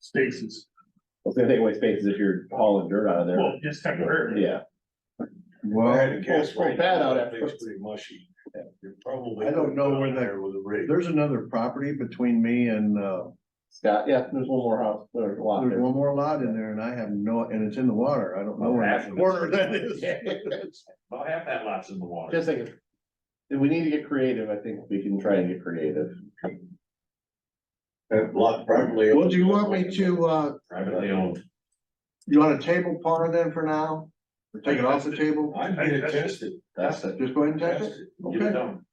spaces. It's gonna take away spaces if you're hauling dirt out of there. Well, just temporarily. Yeah, I Well, had to cast pull right pad out now, after- it's pretty mushy. You're probably. I don't know where down that- there with a rig. there's another property between me and, Scott, yeah, there's one more house, there's a lot there's there. one more lot in there and I have no, and it's in the water. I don't know where that corner that is. About half that lot's in the water. Just thinking, if we need to get creative, I think we can try and get creative. That block privately. Well, do you want me to, Privately owned. you want to table PAR then for now? Or take it off the table? I'd get it tested. That's it. Just go ahead and test it? Get it Okay. done.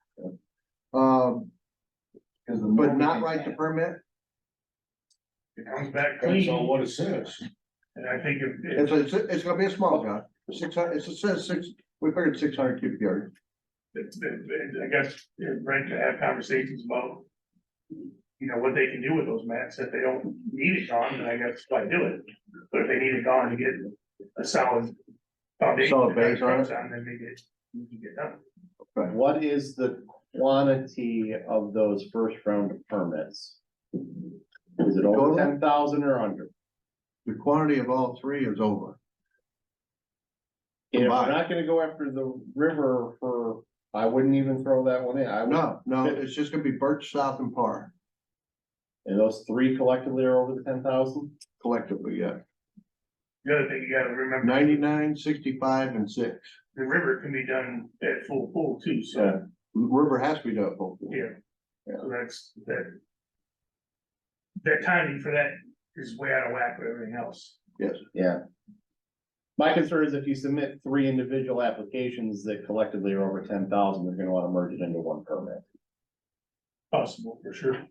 But not write the permit? It comes back Depends on clean, what it says. and I think if, It's gonna be a small job, 600, it says six, we figured 600 cubic yards. I guess, Brent to have conversations about. You know, what they can do with those mats, if they don't need it gone, then I guess why do it, but if they need it gone to get a solid. Foundation. Solid base on it. Then maybe it can get done. What is the quantity of those first round of permits? Is it over Total? 10,000 or under? The quantity of all three is over. If we're Combined. not gonna go after the river for, I wouldn't even throw that one in. I would, No, it's just gonna be Birch, South and Par and those three collectively are over the 10,000? collectively, yeah. The other thing you gotta remember. 99, 65 and 6. The river can be done at full too, so, Yeah. River has to be done full. yeah. So that's, that timing for that is way out of whack with everything else. Yes, Yeah. My concern is if you submit three individual applications that collectively are over 10,000, they're gonna wanna merge it into one permit. Possible, for sure.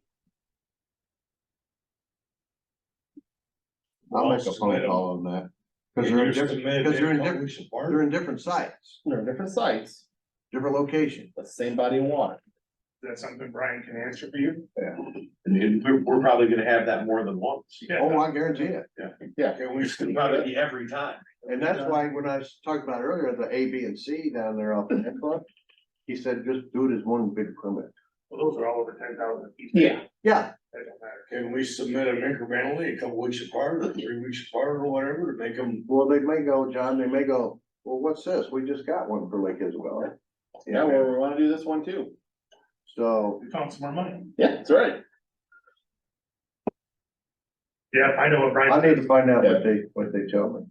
I'll make a phone call on that. Cause they're in different, they're in different sites, They're different sites, different locations. but same body of water. Is that something Brian can answer for you? And we're probably gonna have that more than once. Oh, I guarantee it. Can we It's probably be every time. And that's why when I was talking about earlier, the A, B and C down there off the network, he said, just do it as one big permit. Well, those are all over 10,000 pieces. Yeah. Yeah, That don't matter. Can we submit them incrementally, a couple weeks apart, or 3 weeks apart, or whatever, to make them? well, they may go, John, they may go, well, what's this? We just got one for Lake Isabel. Yeah, well, we wanna do this one too. So, We found some more money. Yeah, that's right. Yeah, I know what Brian. I need to find out what they tell me.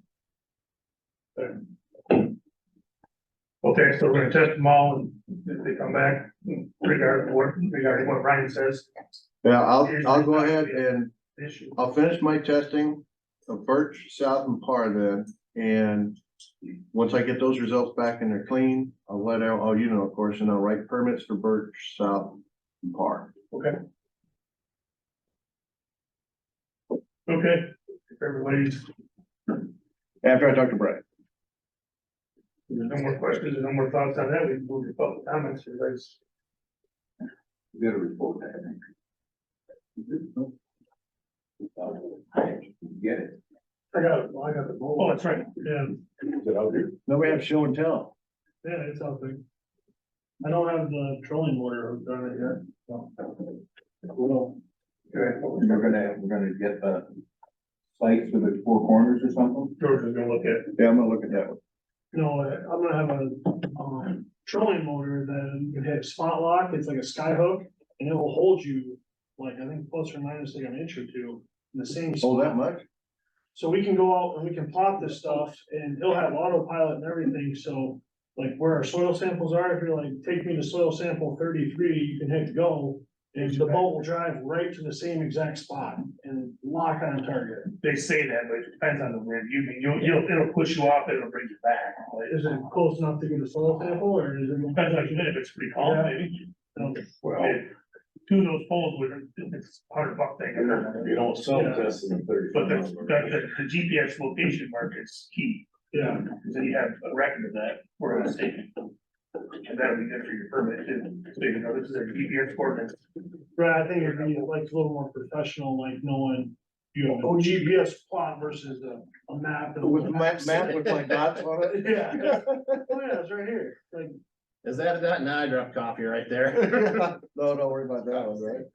Okay, so we're gonna test them all and if they come back regarding what Brian says. Yeah, I'll go ahead and Issue. I'll finish my testing of Birch, South and Par then. And once I get those results back and they're clean, I'll let out, oh, you know, of course, and I'll write permits for Birch, South and Par. Okay. Okay, if everybody's, After I talk to Brad. there's no more questions and no more thoughts on that, we can move to public comments, everybody's. We got a report, I think. Get it. I got it, I got the. Oh, that's right, yeah, Is it out here? No, we have show and tell. yeah, it's out there. I don't have the trolling motor done it yet, so. We're gonna get the sites for the four corners or something? George is gonna look at it. Yeah, I'm gonna look at that one. No, I'm gonna have a, trolling motor that you can hit spot lock, it's like a sky hook, and it will hold you, like, I think plus or minus like an inch or two, in the same spot. Oh, that much? So we can go out and we can plot this stuff, and it'll have autopilot and everything, so, like, where our soil samples are, if you're like, take me to soil sample 33, you can hit go, and the boat will drive right to the same exact spot and lock on target. They say that, but it depends on the wind, it'll push you off, it'll bring you back. Is it close enough to get a soil sample, or is it? Depends on if it's pretty calm, maybe. Well, Two of those poles would, it's $100 thing. you don't sell this in But 35. the GPS location market's key. Yeah. So you have a record of that, where it's taken. And that'll be good for your permit too, so you know, this is a GPS coordinates. Right, I think it'd be like a little more professional, like knowing, you know, GPS plot versus a map. With map with my dots on it? Yeah. Oh, yeah, it's right here, like, Is that, now I dropped coffee right there. No, don't worry about that one, right?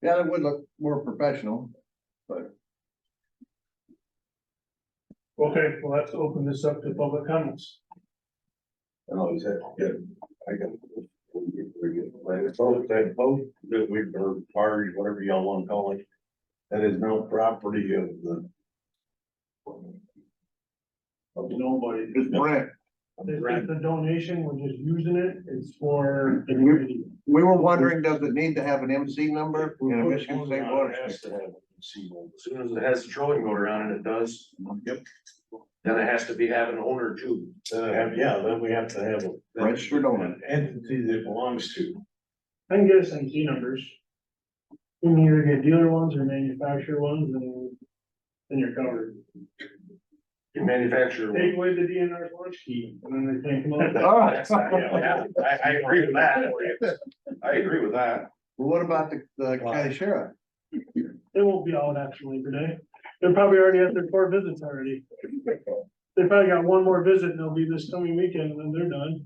Yeah, it would look more professional, but okay, well, let's open this up to public comments. I always have to get, I got. It's both that boat that we, or barge, whatever y'all wanna call it, that is now property of the. Of Nobody. it's Brent. It's a donation, we're just using it, it's for. the We- community. We were wondering, does it need to have an MC number in a Michigan State It water? has to have a concealable. As soon as it has the trolling motor on it, it does. Yep. Then it has to be have an owner too. Then we have to have a. Registered owner. An entity that belongs to. I can get us some T numbers. You can either get dealer ones or manufacturer ones, and then you're covered. Your manufacturer. Take away the DNR's launch key, and then they can't come out. All right. I agree with that. I agree with that. Well, what about the county sheriff? They won't be out after Labor Day. They're probably already at their 4 visits already. They probably got one more visit, and they'll be this coming weekend, and then they're done.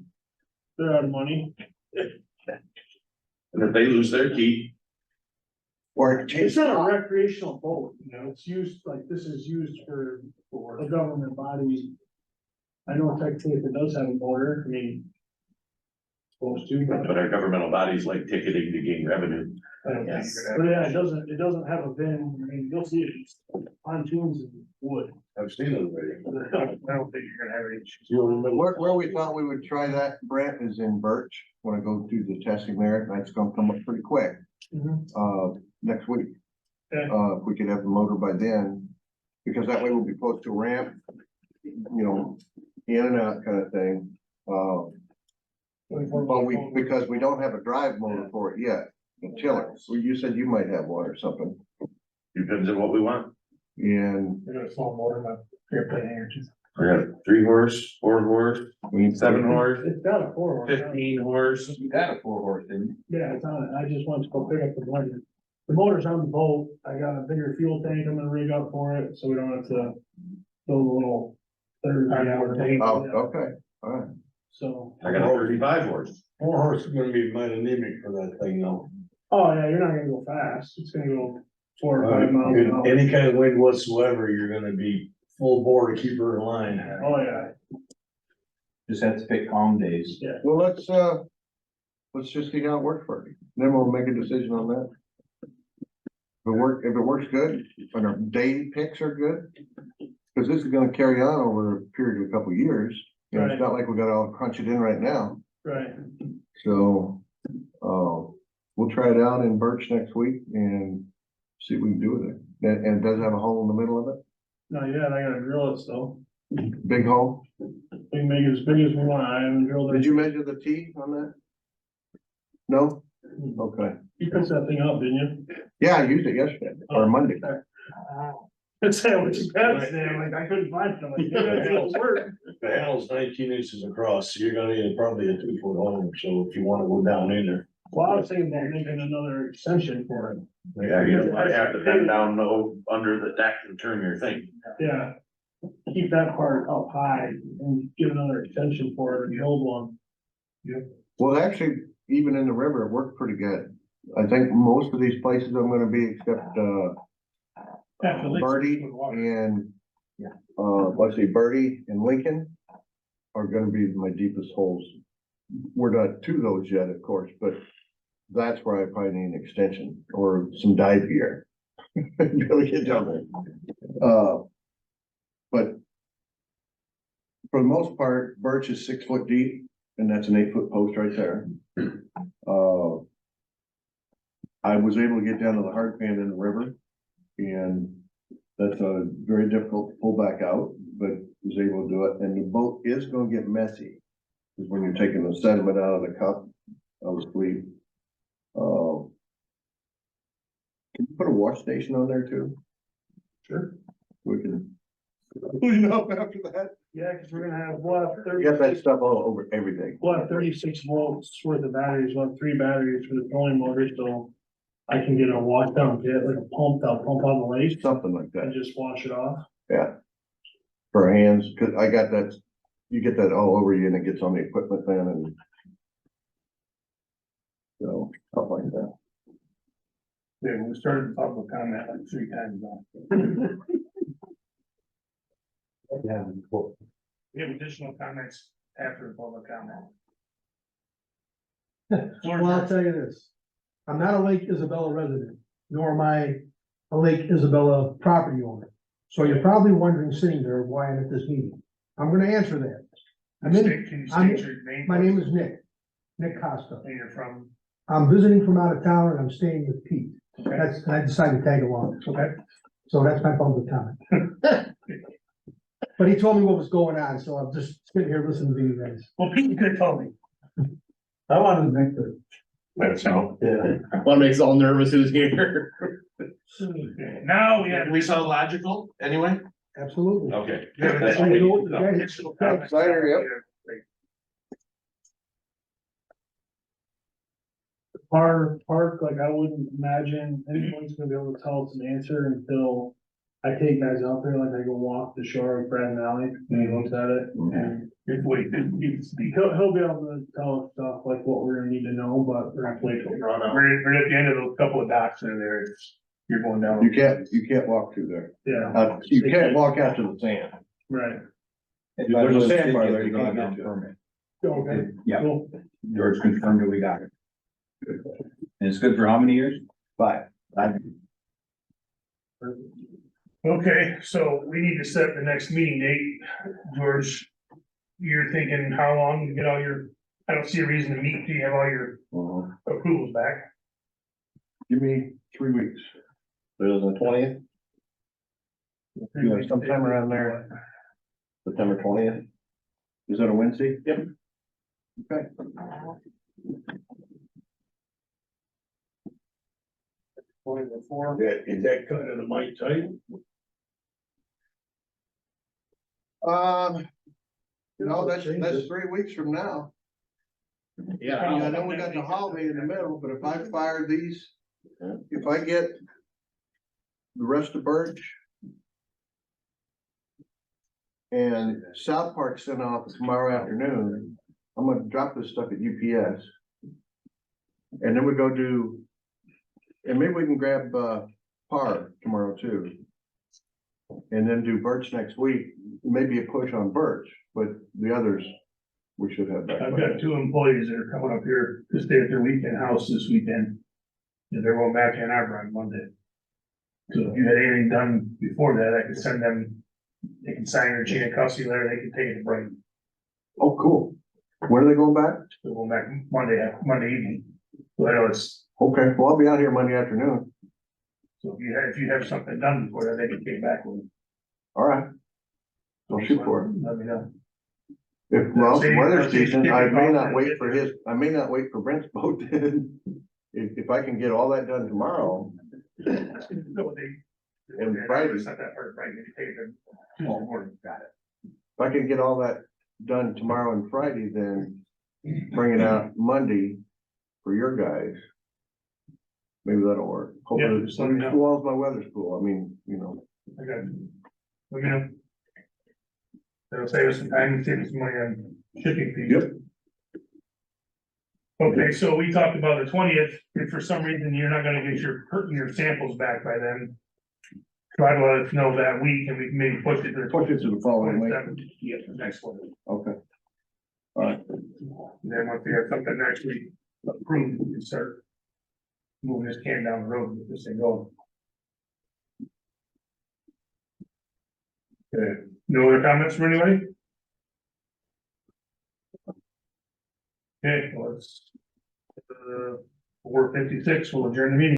They're out of money. And if they lose their key, Or It's not a recreational boat, you know, it's used, like, this is used for a government body. I know technically if it does have a motor, I mean. Supposed to, but but our governmental bodies like ticketing to gain revenue. I don't think Yes. you're gonna. But yeah, it doesn't have a VIN, I mean, you'll see it, it's pontoons and wood. I've seen it already. I don't think you're gonna have any issues. You remember? where we thought we would try that, Brent, is in Birch. When I go through the testing there, and it's gonna come up pretty quick, next week. Okay. If we could have the motor by then, because that way we'll be close to a ramp, you know, in and out kind of thing. But because we don't have a drive motor for it yet, the tiller. Well, you said you might have one or something, Depends on what we want. and I got a small motor, but airplane engines. We got 3 horse, 4 horse, 7 horse, It's got a 4 horse. 15 horse. You had a 4-horse, didn't you? Yeah, it's on it, I just want to go pick up the motor. The motor's on the boat, I got a bigger fuel tank I'm gonna rig up for it, so we don't have to build a little 30-hour tank. oh, okay, all right. So, I got a 35 horse. 4 horse is gonna be mighty anemic for that thing though. oh yeah, you're not gonna go fast, it's gonna go 4 or 5 miles an hour. Any kind of wind whatsoever, you're gonna be full bore to keep her in line. Oh, yeah, Just have to pick calm days. Well, let's just see how it works for you, then we'll make a decision on that. If it works good, and our day picks are good, because this is gonna carry on over a period of a couple of years. You know, it's not like we gotta all crunch it in right now, right, so, we'll try it out in Birch next week and see what we can do with it. And it does have a hole in the middle of it, no, yeah, I gotta drill it still, big hole. we can make it as big as we want, I haven't drilled it. Did you measure the T on that? No? Okay. You picked that thing up, didn't you? Yeah, I used it yesterday or Monday. It's saying what you got today, I'm like, I couldn't find it, I'm like, yeah, it'll work. The handle's 19 inches across, so you're gonna need probably a 2-foot hole, so if you wanna go down in there. Well, I was thinking about making another extension for it. Yeah, you might have to bend down low under the deck and turn your thing. Yeah. Keep that part up high and give another extension for it, the old one. Well, actually, even in the river, it worked pretty good. I think most of these places I'm gonna be except, Yeah, the leaks Birdie with water. and, let's see, Birdie and Lincoln are gonna be my deepest holes. We're not to those yet, of course, but that's where I probably need an extension or some dive gear. Really get down there. But for the most part, birch is 6 foot deep and that's an 8 foot post right there. I was able to get down to the hard pan in the river and that's a very difficult to pull back out, but was able to do it. And the boat is gonna get messy. Because when you're taking the sediment out of the cup of the fleet. Can you put a wash station on there too? Sure. We can clean up after that. Yeah, cause we're gonna have, we'll have You got that 36 stuff all over everything. we'll have 36 volts worth of batteries, we'll have 3 batteries for the trolling motor, so. I can get a wash down, get like a pump, that'll pump on the lake Something like and that, just wash it off. yeah. For hands, cause I got that, you get that all over you and it gets on the equipment then and. So, stuff like that. Yeah, we started the public comment like 3 times now. We have additional comments after the public comment. Well, I'll tell you this, I'm not a Lake Isabella resident, nor am I a Lake Isabella property owner. So you're probably wondering sitting there why I'm at this meeting. I'm gonna answer that. I'm in, Can you I'm- state your name? my name is Nick Costa. And you're from, I'm visiting from out of town and I'm staying with Pete. okay, That's, I decided to tag along, okay. so that's my public comment. But he told me what was going on, so I'm just sitting here listening to you guys. Well, Pete could tell me. I wanted to make the. Let us know. What makes us all nervous who's here? Okay, now we have. We sound logical, anyway? Absolutely. Okay. Yeah, but That's that's- what we know need to what know. the guy- Additional comments. Cider, yep. Park, like I wouldn't imagine anyone's gonna be able to tell us an answer until I take guys out there, like I go walk the shore with Brad and Ally, and he looks at it. And If we didn't need to speak. he'll be able to tell us stuff like what we're gonna need to know, but we're gonna wait till we're out. We're at the end of those couple of docks in there, you're going down. You can't walk through there. Yeah, You can't walk out to the sand. right. There's a sandbar there you can't get to. Permit. Okay. Yeah, Cool. George confirmed that we got it. And it's good for how many years? 5. Okay, so we need to set the next meeting date. George, you're thinking how long to get all your, I don't see a reason to meet till you have all your approvals back. Give me 3 weeks. It was the 20th, Yeah, sometime around there. September 20th. Is that a Wednesday? Yep. Okay. Is that kind of the mic tight? No, that's 3 weeks from now. Yeah. I mean, I know we got the holiday in the middle, but if I fire these, if I get the rest of Birch and South Park sent off tomorrow afternoon, I'm gonna drop this stuff at UPS. And then we go do, and maybe we can grab, Par tomorrow too. And then do Birch next week, maybe a push on Birch, but the others, we should have back. I've got 2 employees that are coming up here to stay at their weekend house this weekend. And they're going back to Ann Arbor on Monday. So if you had anything done before that, I could send them, they can sign their chain of custody letter, they can take it to Brighton. Oh, cool. When are they going back? They're going back Monday evening. So I know it's, Okay, well, I'll be out here Monday afternoon. so if you have something done before that, they can take it back with them. All right. I'll shoot for it. Let me know. If, well, the weather's decent, I may not wait for Brent's boat then. If I can get all that done tomorrow, No, And Friday. It's not that hard, Friday, you take it Tuesday morning, got it. if I can get all that done tomorrow and Friday, then bring it out Monday. for your guys. Maybe that'll work. Yeah, Hopefully, just let me know. well, as my weather's cool, I mean, I got you. Let me know. That'll save us some time and save us some money on shipping fees. Yep. Okay, so we talked about the 20th, if for some reason you're not gonna get your samples back by then. Try to let us know that week and we can maybe push it to the push it to the following week. 27th. Yeah, the next one. Okay. Alright, And then once we have something actually approved, we can start moving this can down the road, and get this thing going. Okay, no other comments from anybody? Okay, well, it's 4:56, we'll adjourn the meeting.